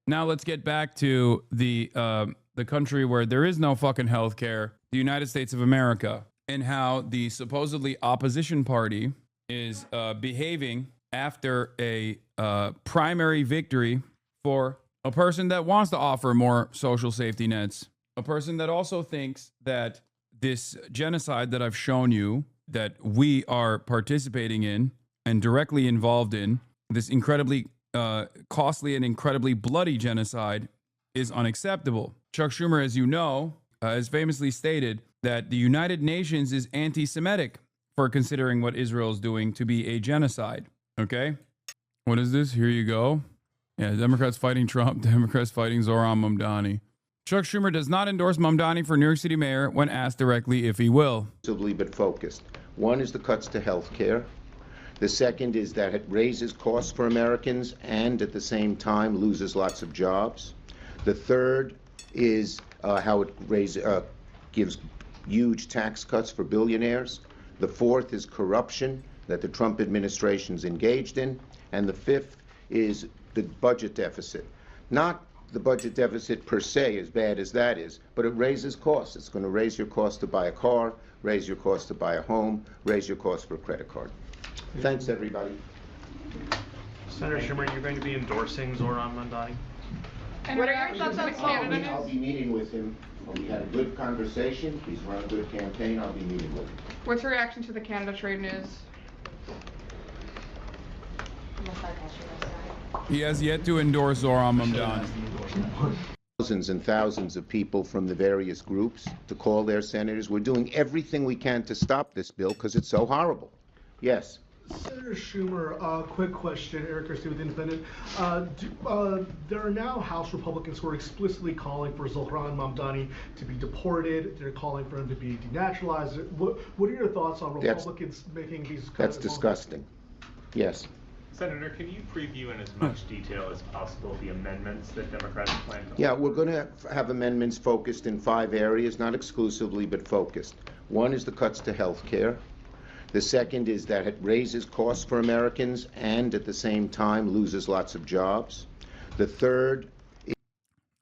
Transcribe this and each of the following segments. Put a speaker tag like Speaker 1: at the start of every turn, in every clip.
Speaker 1: Now let's get back to the country where there is no fucking health care, the United States of America, and how the supposedly opposition party is behaving after a primary victory for a person that wants to offer more social safety nets, a person that also thinks that this genocide that I've shown you, that we are participating in and directly involved in, this incredibly costly and incredibly bloody genocide, is unacceptable. Chuck Schumer, as you know, has famously stated that the United Nations is anti-Semitic for considering what Israel is doing to be a genocide. Okay? What is this? Here you go. Yeah, Democrats fighting Trump, Democrats fighting Zohran Mamdani. Chuck Schumer does not endorse Mamdani for New York City mayor when asked directly if he will.
Speaker 2: But focused. One is the cuts to health care. The second is that it raises costs for Americans and at the same time loses lots of jobs. The third is how it gives huge tax cuts for billionaires. The fourth is corruption that the Trump administration's engaged in. And the fifth is the budget deficit. Not the budget deficit per se, as bad as that is, but it raises costs. It's going to raise your cost to buy a car, raise your cost to buy a home, raise your cost for a credit card. Thanks, everybody.
Speaker 3: Senator Schumer, you're going to be endorsing Zohran Mamdani?
Speaker 4: And what are your thoughts on Canada?
Speaker 2: I'll be meeting with him. We had a good conversation. He's run a good campaign. I'll be meeting with him.
Speaker 4: What's your reaction to the Canada trade news?
Speaker 1: He has yet to endorse Zohran Mamdani.
Speaker 2: Thousands and thousands of people from the various groups to call their senators. We're doing everything we can to stop this bill because it's so horrible. Yes.
Speaker 5: Senator Schumer, quick question. Eric Christie with Independent. There are now House Republicans who are explicitly calling for Zohran Mamdani to be deported. They're calling for him to be denaturalized. What are your thoughts on Republicans making these kinds
Speaker 2: That's
Speaker 5: of
Speaker 2: disgusting. Yes.
Speaker 3: Senator, can you preview in as much detail as possible the amendments that Democrats plan to
Speaker 2: Yeah, we're going to have amendments focused in 5 areas, not exclusively, but focused. One is the cuts to health care. The second is that it raises costs for Americans and at the same time loses lots of jobs. The third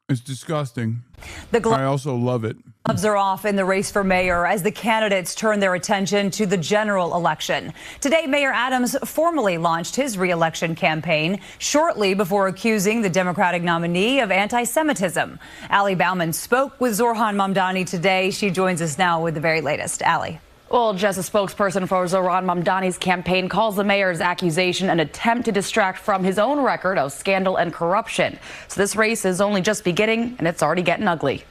Speaker 1: It's disgusting.
Speaker 6: The
Speaker 1: I also love it.
Speaker 6: gloves are off in the race for mayor as the candidates turn their attention to the general election. Today, Mayor Adams formally launched his re-election campaign shortly before accusing the Democratic nominee of anti-Semitism. Allie Bauman spoke with Zohran Mamdani today. She joins us now with the very latest. Allie.
Speaker 7: Well, just a spokesperson for Zohran Mamdani's campaign calls the mayor's accusation an attempt to distract from his own record of scandal and corruption. So this race is only just beginning, and it's already getting ugly.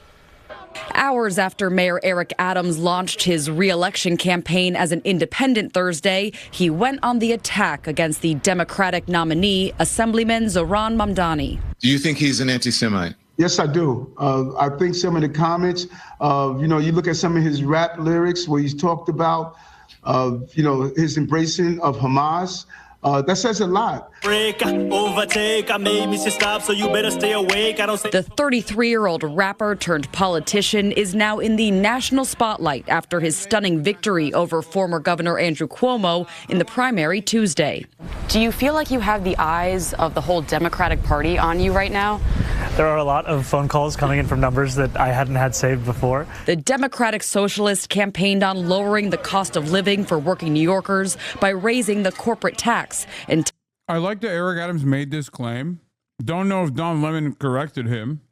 Speaker 7: Hours after Mayor Eric Adams launched his re-election campaign as an independent Thursday, he went on the attack against the Democratic nominee, Assemblyman Zohran Mamdani.
Speaker 8: Do you think he's an anti-Semite?
Speaker 9: Yes, I do. I think some of the comments, you look at some of his rap lyrics where he's talked about, his embracing of Hamas. That says a lot.
Speaker 7: The 33-year-old rapper turned politician is now in the national spotlight after his stunning victory over former Governor Andrew Cuomo in the primary Tuesday. Do you feel like you have the eyes of the whole Democratic Party on you right now?
Speaker 10: There are a lot of phone calls coming in from numbers that I hadn't had saved before.
Speaker 7: The Democratic Socialist campaigned on lowering the cost of living for working New Yorkers by raising the corporate tax. And
Speaker 1: I like that Eric Adams made this claim. Don't know if Don Lemon corrected him,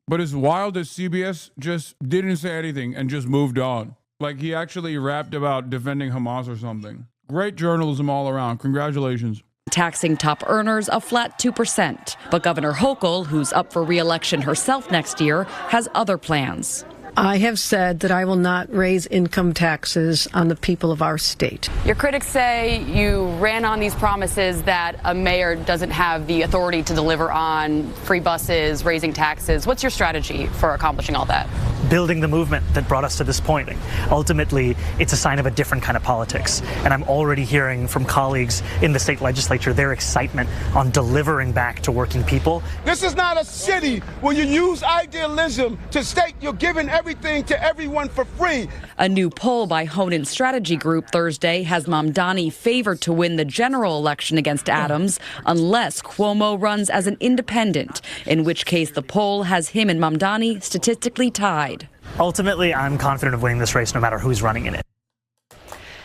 Speaker 1: but it's wild that CBS just didn't say anything and just moved on. Like he actually rapped about defending Hamas or something. Great journalism all around. Congratulations.
Speaker 7: Taxing top earners a flat 2%. But Governor Hochul, who's up for re-election herself next year, has other plans.
Speaker 11: I have said that I will not raise income taxes on the people of our state.
Speaker 7: Your critics say you ran on these promises that a mayor doesn't have the authority to deliver on free buses, raising taxes. What's your strategy for accomplishing all that?
Speaker 10: building the movement that brought us to this point. Ultimately, it's a sign of a different kind of politics. And I'm already hearing from colleagues in the state legislature their excitement on delivering back to working people.
Speaker 12: This is not a city where you use idealism to state you're giving everything to everyone for free.
Speaker 7: A new poll by Honan Strategy Group Thursday has Mamdani favored to win the general election against Adams unless Cuomo runs as an independent, in which case the poll has him and Mamdani statistically tied.
Speaker 10: Ultimately, I'm confident of winning this race no matter who's running in it.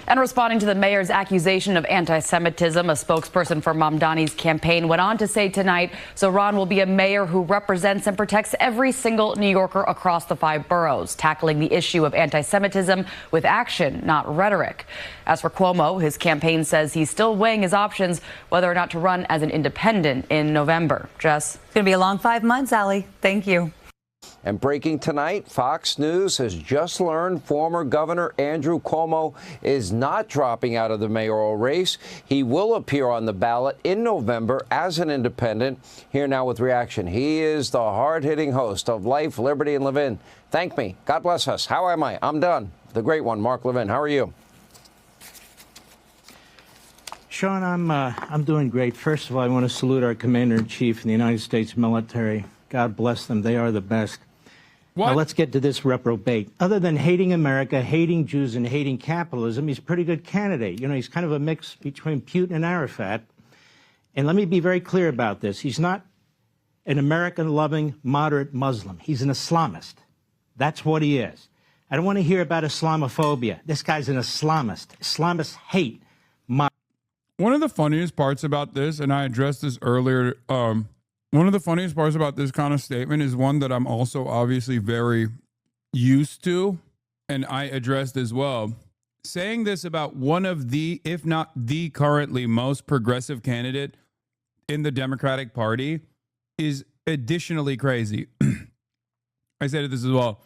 Speaker 7: And responding to the mayor's accusation of anti-Semitism, a spokesperson for Mamdani's campaign went on to say tonight Zohran will be a mayor who represents and protects every single New Yorker across the 5 boroughs, tackling the issue of anti-Semitism with action, not rhetoric. As for Cuomo, his campaign says he's still weighing his options whether or not to run as an independent in November. Jess?
Speaker 6: It's going to be a long 5 months, Allie. Thank you.
Speaker 13: And breaking tonight, Fox News has just learned former Governor Andrew Cuomo is not dropping out of the mayoral race. He will appear on the ballot in November as an independent. Here now with reaction. He is the hard-hitting host of Life, Liberty, and Levin. Thank me. God bless us. How am I? I'm done. The great one, Mark Levin. How are you?
Speaker 14: Sean, I'm doing great. First of all, I want to salute our Commander-in-Chief in the United States military. God bless them. They are the best. Now let's get to this reprobate. Other than hating America, hating Jews, and hating capitalism, he's a pretty good candidate. You know, he's kind of a mix between Putin and Arafat. And let me be very clear about this. He's not an American-loving, moderate Muslim. He's an Islamist. That's what he is. I don't want to hear about Islamophobia. This guy's an Islamist. Islamists hate
Speaker 1: One of the funniest parts about this, and I addressed this earlier, one of the funniest parts about this kind of statement is one that I'm also obviously very used to, and I addressed as well. Saying this about one of the, if not the currently most progressive candidate in the Democratic Party is additionally crazy. I said this as well.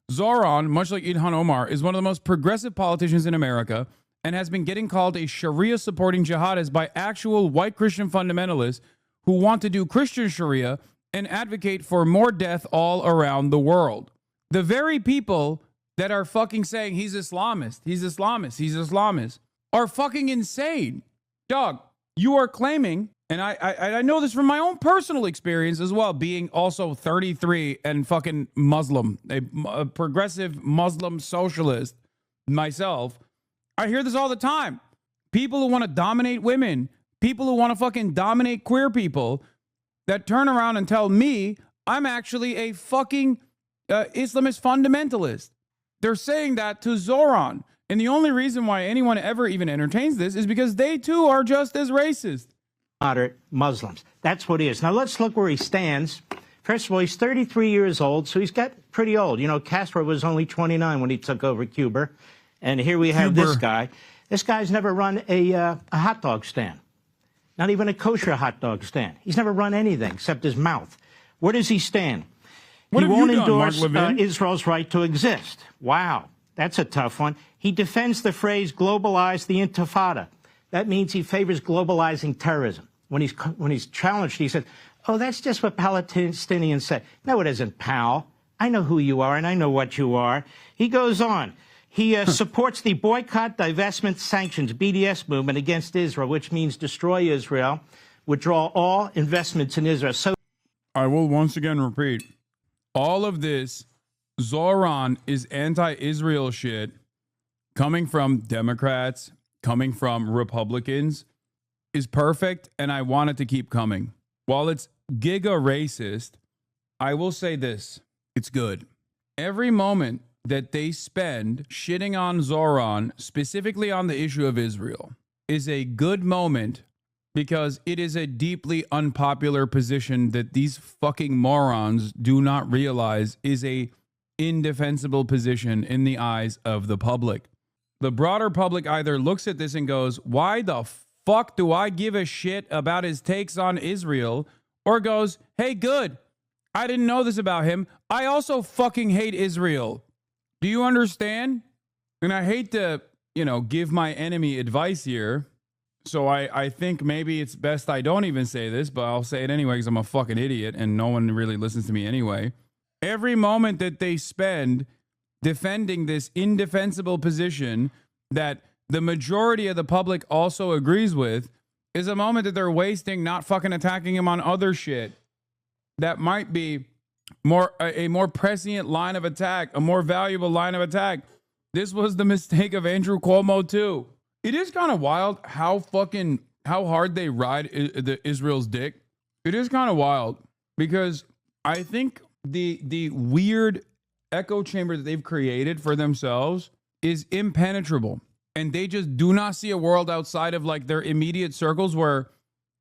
Speaker 1: Zohran, much like Ilhan Omar, is one of the most progressive politicians in America and has been getting called a Sharia-supporting jihadist by actual white Christian fundamentalists who want to do Christian Sharia and advocate for more death all around the world. The very people that are fucking saying he's Islamist, he's Islamist, he's Islamist, are fucking insane. Dog, you are claiming, and I know this from my own personal experience as well, being also 33 and fucking Muslim, a progressive Muslim socialist myself. I hear this all the time. People who want to dominate women, people who want to fucking dominate queer people that turn around and tell me I'm actually a fucking Islamist fundamentalist. They're saying that to Zohran. And the only reason why anyone ever even entertains this is because they too are just as racist.
Speaker 14: Moderate Muslims. That's what he is. Now let's look where he stands. First of all, he's 33 years old, so he's got pretty old. You know, Castro was only 29 when he took over Cuba. And here we have this guy. This guy's never run a hot dog stand. Not even a kosher hot dog stand. He's never run anything except his mouth. Where does he stand? He won't endorse Israel's right to exist. Wow, that's a tough one. He defends the phrase globalize the intifada. That means he favors globalizing terrorism. When he's challenged, he said, oh, that's just what Palestinians say. No, it isn't, pal. I know who you are and I know what you are. He goes on. He supports the boycott, divestment, sanctions, BDS movement against Israel, which means destroy Israel, withdraw all investments in Israel. So
Speaker 1: I will once again repeat, all of this, Zohran is anti-Israel shit coming from Democrats, coming from Republicans, is perfect, and I want it to keep coming. While it's giga racist, I will say this, it's good. Every moment that they spend shitting on Zohran, specifically on the issue of Israel, is a good moment because it is a deeply unpopular position that these fucking morons do not realize is a indefensible position in the eyes of the public. The broader public either looks at this and goes, why the fuck do I give a shit about his takes on Israel? Or goes, hey, good. I didn't know this about him. I also fucking hate Israel. Do you understand? And I hate to, give my enemy advice here. So I think maybe it's best I don't even say this, but I'll say it anyway because I'm a fucking idiot and no one really listens to me anyway. Every moment that they spend defending this indefensible position that the majority of the public also agrees with is a moment that they're wasting not fucking attacking him on other shit that might be a more prescient line of attack, a more valuable line of attack. This was the mistake of Andrew Cuomo too. It is kind of wild how hard they ride Israel's dick. It is kind of wild because I think the weird echo chamber that they've created for themselves is impenetrable. And they just do not see a world outside of like their immediate circles where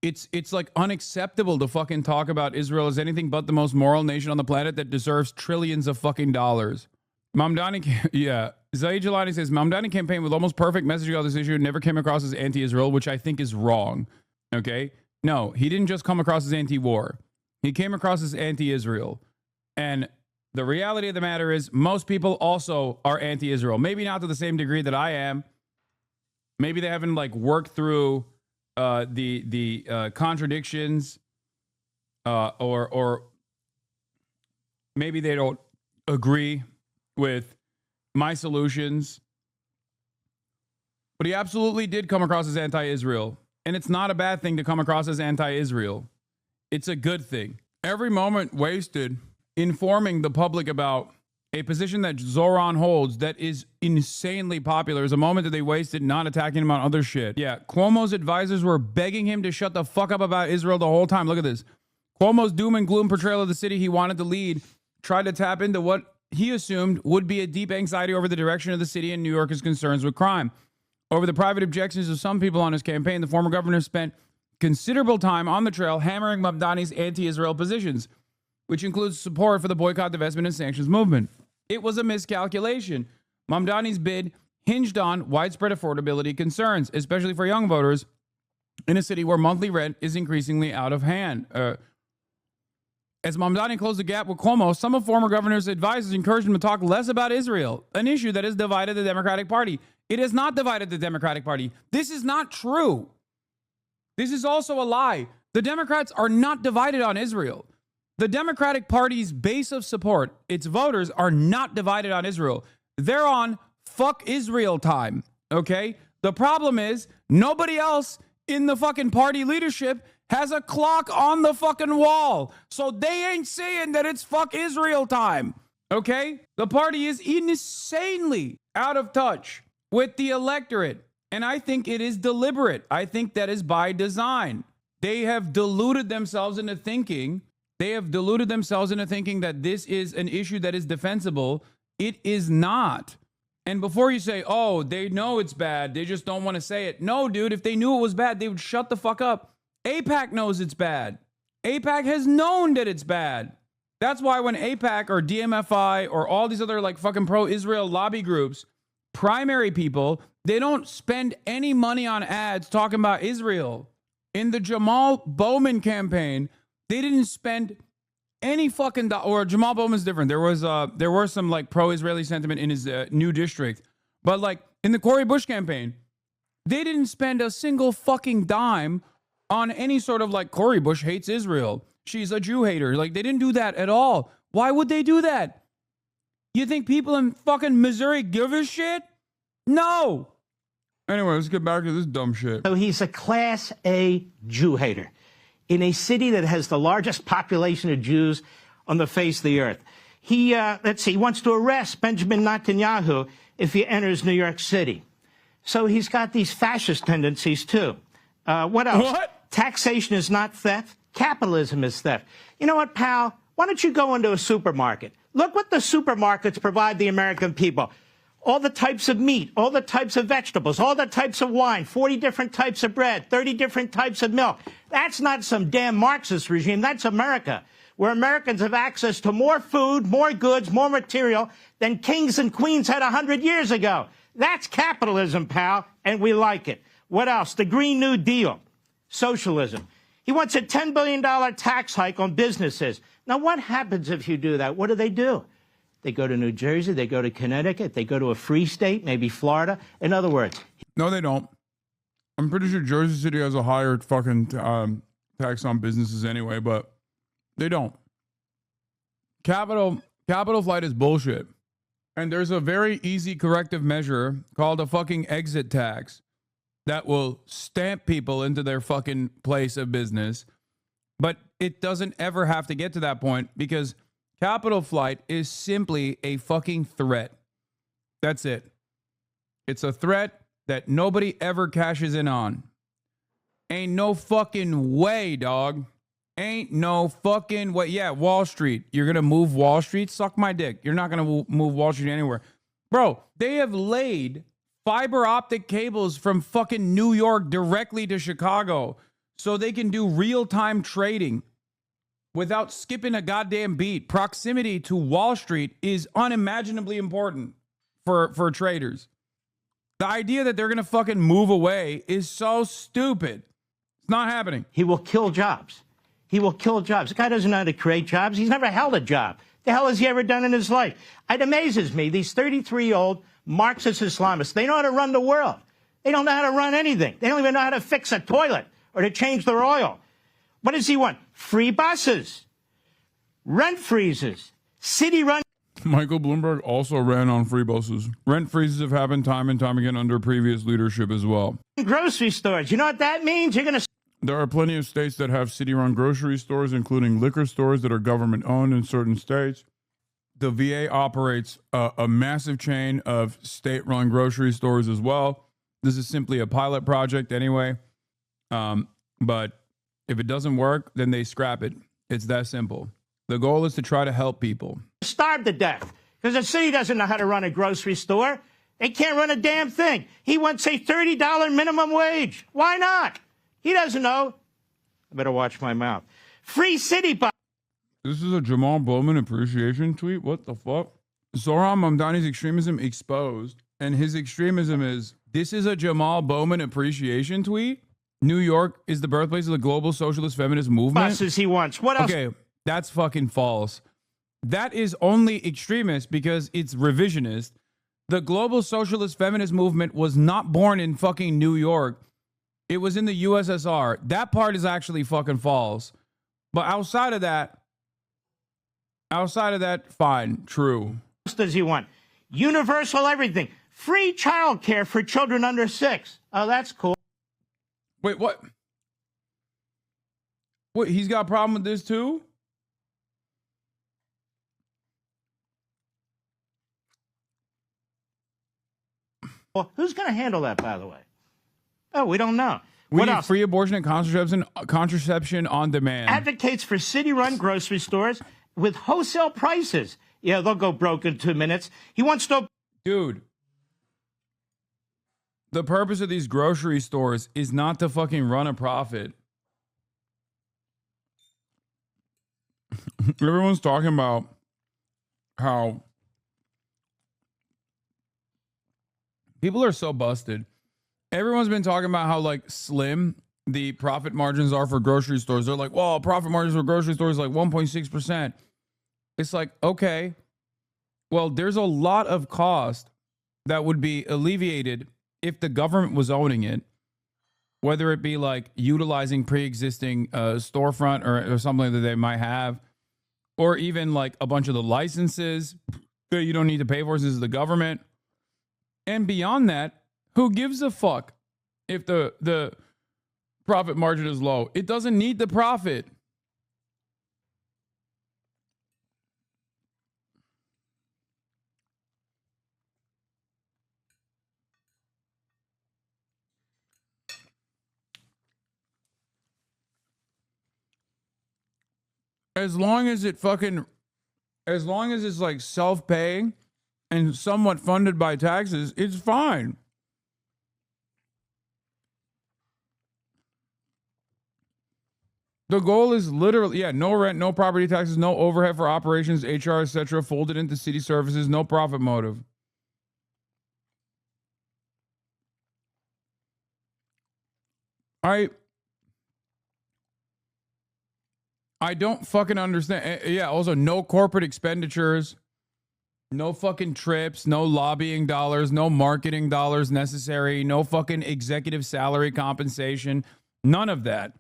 Speaker 1: it's like unacceptable to fucking talk about Israel as anything but the most moral nation on the planet that deserves trillions of fucking dollars. Mamdani, yeah. Zaid Jalani says, Mamdani campaign with almost perfect messaging on this issue never came across as anti-Israel, which I think is wrong. Okay? No, he didn't just come across as anti-war. He came across as anti-Israel. And the reality of the matter is most people also are anti-Israel. Maybe not to the same degree that I am. Maybe they haven't like worked through the contradictions or maybe they don't agree with my solutions. But he absolutely did come across as anti-Israel. And it's not a bad thing to come across as anti-Israel. It's a good thing. Every moment wasted informing the public about a position that Zohran holds that is insanely popular is a moment that they wasted not attacking him on other shit. Yeah, Cuomo's advisors were begging him to shut the fuck up about Israel the whole time. Look at this. Cuomo's doom and gloom portrayal of the city he wanted to lead tried to tap into what he assumed would be a deep anxiety over the direction of the city and New Yorkers' concerns with crime. Over the private objections of some people on his campaign, the former governor spent considerable time on the trail hammering Mamdani's anti-Israel positions, which includes support for the boycott, divestment, and sanctions movement. It was a miscalculation. Mamdani's bid hinged on widespread affordability concerns, especially for young voters in a city where monthly rent is increasingly out of hand. As Mamdani closed the gap with Cuomo, some of former governor's advisors encouraged him to talk less about Israel, an issue that has divided the Democratic Party. It has not divided the Democratic Party. This is not true. This is also a lie. The Democrats are not divided on Israel. The Democratic Party's base of support, its voters, are not divided on Israel. They're on fuck Israel time, okay? The problem is nobody else in the fucking party leadership has a clock on the fucking wall. So they ain't saying that it's fuck Israel time, okay? The party is insanely out of touch with the electorate. And I think it is deliberate. I think that is by design. They have deluded themselves into thinking that this is an issue that is defensible. It is not. And before you say, oh, they know it's bad, they just don't want to say it. No, dude, if they knew it was bad, they would shut the fuck up. AIPAC knows it's bad. AIPAC has known that it's bad. That's why when AIPAC or DMFI or all these other like fucking pro-Israel lobby groups, primary people, they don't spend any money on ads talking about Israel. In the Jamal Bowman campaign, they didn't spend any fucking or Jamal Bowman's different. There were some like pro-Israeli sentiment in his new district, but like in the Cori Bush campaign, they didn't spend a single fucking dime on any sort of like Cori Bush hates Israel. She's a Jew hater. Like they didn't do that at all. Why would they do that? You think people in fucking Missouri give a shit? No. Anyway, let's get back to this dumb shit.
Speaker 14: So he's a Class A Jew hater in a city that has the largest population of Jews on the face of the earth. He, he wants to arrest Benjamin Netanyahu if he enters New York City. So he's got these fascist tendencies, too. What else?
Speaker 1: What?
Speaker 14: Taxation is not theft. Capitalism is theft. You know what, pal? Why don't you go into a supermarket? Look what the supermarkets provide the American people. All the types of meat, all the types of vegetables, all the types of wine, 40 different types of bread, 30 different types of milk. That's not some damn Marxist regime. That's America, where Americans have access to more food, more goods, more material than kings and queens had 100 years ago. That's capitalism, pal, and we like it. What else? The Green New Deal, socialism. He wants a $10 billion tax hike on businesses. Now, what happens if you do that? What do? They go to New Jersey, they go to Connecticut, they go to a free state, maybe Florida. In other words...
Speaker 1: No, they don't. I'm pretty sure Jersey City has a higher fucking tax on businesses anyway, but they don't. capital flight is bullshit. And there's a very easy corrective measure called a fucking exit tax that will stamp people into their fucking place of business. But it doesn't ever have to get to that point because capital flight is simply a fucking threat. That's it. It's a threat that nobody ever cashes in on. Ain't no fucking way, dog. Ain't no fucking way. Yeah, Wall Street. You're going to move Wall Street? Suck my dick. You're not going to move Wall Street anywhere. Bro, they have laid fiber optic cables from fucking New York directly to Chicago so they can do real-time trading without skipping a goddamn beat. Proximity to Wall Street is unimaginably important for traders. The idea that they're going to fucking move away is so stupid. It's not happening.
Speaker 14: He will kill jobs. He will kill jobs. The guy doesn't know how to create jobs. He's never held a job. The hell has he ever done in his life? It amazes me. These 33-year-old Marxist Islamists, they know how to run the world. They don't know how to run anything. They don't even know how to fix a toilet or to change their oil. What does he want? Free buses, rent freezes, city run.
Speaker 1: Michael Bloomberg also ran on free buses. Rent freezes have happened time and time again under previous leadership as well.
Speaker 14: Grocery stores. You know what that means? You're going to...
Speaker 1: There are plenty of states that have city-run grocery stores, including liquor stores that are government-owned in certain states. The VA operates a massive chain of state-run grocery stores as well. This is simply a pilot project anyway. But if it doesn't work, then they scrap it. It's that simple. The goal is to try to help people.
Speaker 14: Starve to death because the city doesn't know how to run a grocery store. They can't run a damn thing. He wants a $30 minimum wage. Why not? He doesn't know. I better watch my mouth. Free city bus.
Speaker 1: This is a Jamal Bowman appreciation tweet? What the fuck? Zohran Mamdani's extremism exposed. And his extremism is, this is a Jamal Bowman appreciation tweet? New York is the birthplace of the global socialist feminist movement?
Speaker 14: Buses he wants. What else?
Speaker 1: Okay, that's fucking false. That is only extremist because it's revisionist. The global socialist feminist movement was not born in fucking New York. It was in the USSR. That part is actually fucking false. But outside of that, fine, true.
Speaker 14: What does he want? Universal everything. Free child care for children under 6. Oh, that's cool.
Speaker 1: Wait, what? Wait, he's got a problem with this too?
Speaker 14: Well, who's going to handle that, by the way? Oh, we don't know.
Speaker 1: We
Speaker 14: What
Speaker 1: need
Speaker 14: else?
Speaker 1: free abortion and contraception on demand.
Speaker 14: Advocates for city-run grocery stores with wholesale prices. Yeah, they'll go broke in 2 minutes. He wants to...
Speaker 1: Dude, the purpose of these grocery stores is not to fucking run a profit. Everyone's talking about how people are so busted. Everyone's been talking about how like slim the profit margins are for grocery stores. They're like, well, profit margins for grocery stores like 1.6%. It's like, okay, well, there's a lot of cost that would be alleviated if the government was owning it, whether it be like utilizing pre-existing storefront or something that they might have, or even like a bunch of the licenses that you don't need to pay for since it's the government. And beyond that, who gives a fuck if the profit margin is low? It doesn't need the profit. As long as it's like self-paying and somewhat funded by taxes, it's fine. The goal is literally, no rent, no property taxes, no overhead for operations, HR, etc., folded into city services, no profit motive. I don't fucking understand. Yeah, also no corporate expenditures, no fucking trips, no lobbying dollars, no marketing dollars necessary, no fucking executive salary compensation, none of that.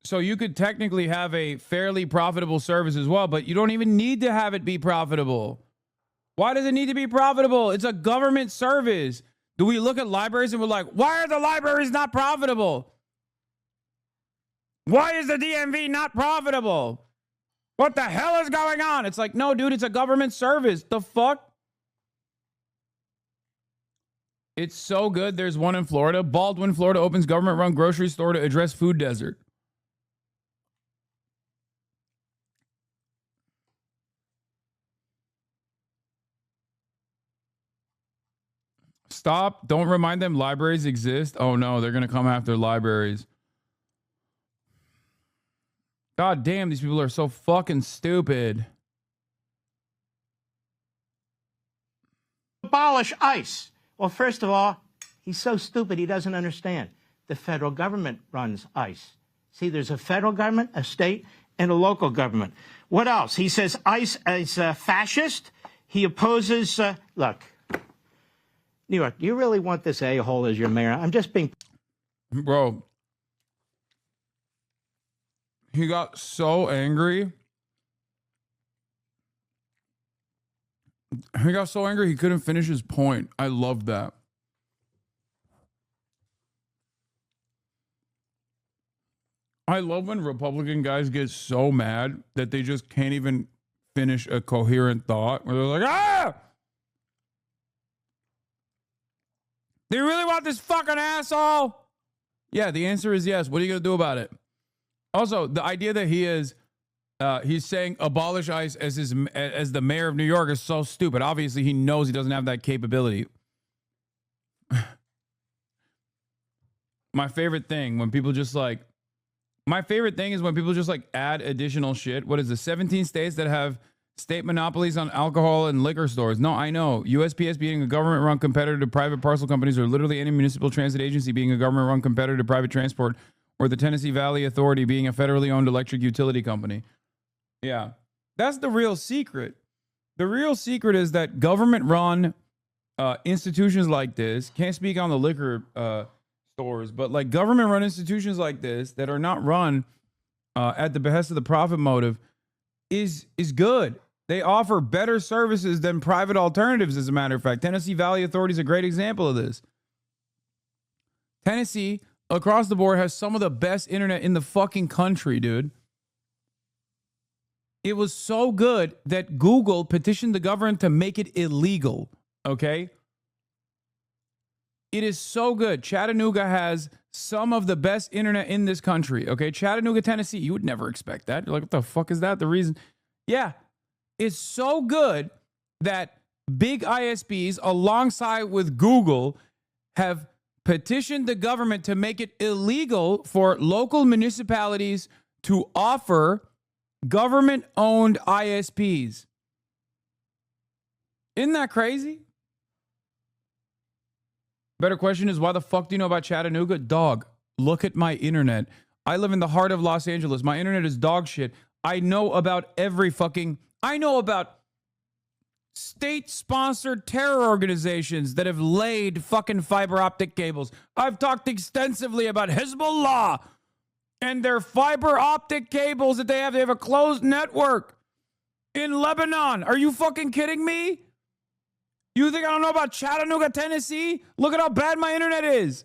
Speaker 1: So you could technically have a fairly profitable service as well, but you don't even need to have it be profitable. Why does it need to be profitable? It's a government service. Do we look at libraries and we're like, why are the libraries not profitable? Why is the DMV not profitable? What the hell is going on? It's like, no, dude, it's a government service. The fuck? It's so good. There's one in Florida. Baldwin, Florida opens government-run grocery store to address food desert. Stop. Don't remind them libraries exist. Oh, no, they're going to come after libraries. God damn, these people are so fucking stupid.
Speaker 14: Abolish ICE. Well, first of all, he's so stupid he doesn't understand. The federal government runs ICE. See, there's a federal government, a state, and a local government. What else? He says ICE is fascist. He opposes, look, New York, do you really want this a-hole as your mayor? I'm just being...
Speaker 1: Bro, he got so angry. He got so angry he couldn't finish his point. I love that. I love when Republican guys get so mad that they just can't even finish a coherent thought. Where they're like, ah! Do you really want this fucking asshole? Yeah, the answer is yes. What are you going to do about it? Also, the idea that he's saying abolish ICE as the mayor of New York is so stupid. Obviously, he knows he doesn't have that capability. My favorite thing is when people just add additional shit. What is the 17 states that have state monopolies on alcohol and liquor stores? No, I know. USPS being a government-run competitor to private parcel companies, or literally any municipal transit agency being a government-run competitor to private transport, or the Tennessee Valley Authority being a federally owned electric utility company. Yeah, that's the real secret. The real secret is that government-run institutions like this, can't speak on the liquor stores, but like government-run institutions like this that are not run at the behest of the profit motive is good. They offer better services than private alternatives, as a matter of fact. Tennessee Valley Authority is a great example of this. Tennessee, across the board, has some of the best internet in the fucking country, dude. It was so good that Google petitioned the government to make it illegal, okay? It is so good. Chattanooga has some of the best internet in this country, okay? Chattanooga, Tennessee, you would never expect that. You're like, what the fuck is that? The reason? Yeah, it's so good that big ISPs, alongside with Google, have petitioned the government to make it illegal for local municipalities to offer government-owned ISPs. Isn't that crazy? Better question is, why the fuck do you know about Chattanooga? Dog, look at my internet. I live in the heart of Los Angeles. My internet is dog shit. I know about state-sponsored terror organizations that have laid fucking fiber optic cables. I've talked extensively about Hezbollah and their fiber optic cables that they have. They have a closed network in Lebanon. Are you fucking kidding me? You think I don't know about Chattanooga, Tennessee? Look at how bad my internet is.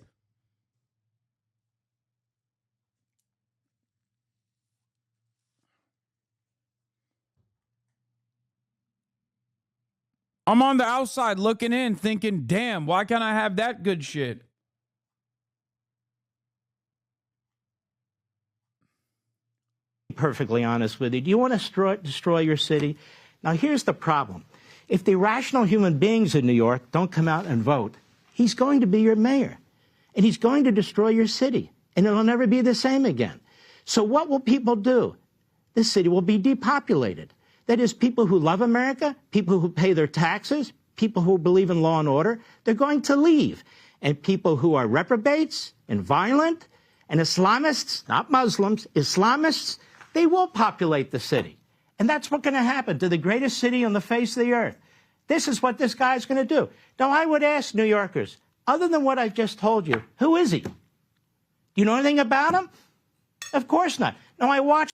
Speaker 1: I'm on the outside looking in thinking, damn, why can't I have that good shit?
Speaker 14: Perfectly honest with you. Do you want to destroy your city? Now, here's the problem. If the rational human beings in New York don't come out and vote, he's going to be your mayor. And he's going to destroy your city. And it'll never be the same again. So what will people do? This city will be depopulated. That is, people who love America, people who pay their taxes, people who believe in law and order, they're going to leave. And people who are reprobates and violent and Islamists, not Muslims, Islamists, they will populate the city. And that's what's going to happen to the greatest city on the face of the earth. This is what this guy's going to do. Now, I would ask New Yorkers, other than what I've just told you, who is he? Do you know anything about him? Of course not. Now, I watched.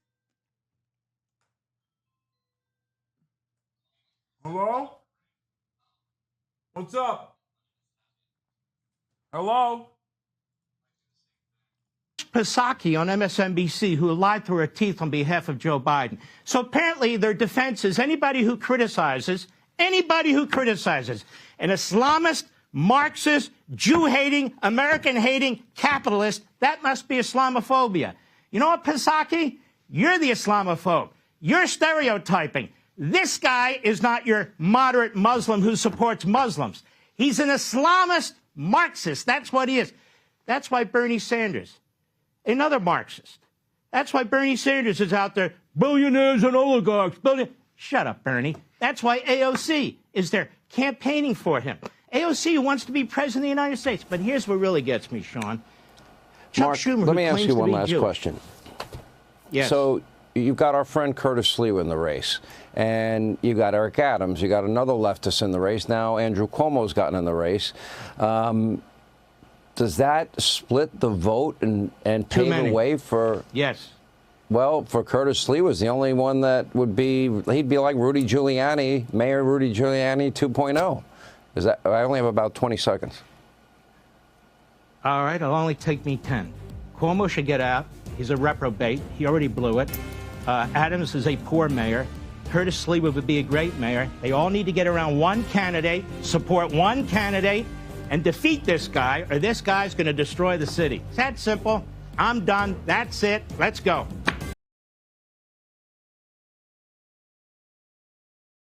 Speaker 1: Hello? What's up? Hello?
Speaker 14: Psaki on MSNBC, who lied through her teeth on behalf of Joe Biden. So apparently their defense is anybody who criticizes an Islamist, Marxist, Jew-hating, American-hating capitalist, that must be Islamophobia. You know what, Psaki? You're the Islamophobe. You're stereotyping. This guy is not your moderate Muslim who supports Muslims. He's an Islamist Marxist. That's what he is. That's why Bernie Sanders, another Marxist. That's why Bernie Sanders is out there, billionaires and oligarchs. Shut up, Bernie. That's why AOC is there campaigning for him. AOC who wants to be president of the United States. But here's what really gets me, Sean. Chuck
Speaker 13: Mark,
Speaker 14: Schumer,
Speaker 13: let me
Speaker 14: who
Speaker 13: ask
Speaker 14: claims
Speaker 13: you
Speaker 14: to
Speaker 13: one
Speaker 14: be
Speaker 13: last
Speaker 14: Jewish.
Speaker 13: question.
Speaker 14: Yes.
Speaker 13: So you've got our friend Curtis Sliwa in the race, and you got Eric Adams. You got another leftist in the race. Now Andrew Cuomo's gotten in the race. Does that split the vote and pave the way for?
Speaker 14: Yes.
Speaker 13: Well, for Curtis Sliwa was the only one that would be. He'd be like Rudy Giuliani, Mayor Rudy Giuliani 2.0. Is that? I only have about 20 seconds.
Speaker 14: All right, it'll only take me 10. Cuomo should get out. He's a reprobate. He already blew it. Adams is a poor mayor. Curtis Sliwa would be a great mayor. They all need to get around one candidate, support one candidate, and defeat this guy, or this guy's going to destroy the city. It's that simple. I'm done. That's it. Let's go.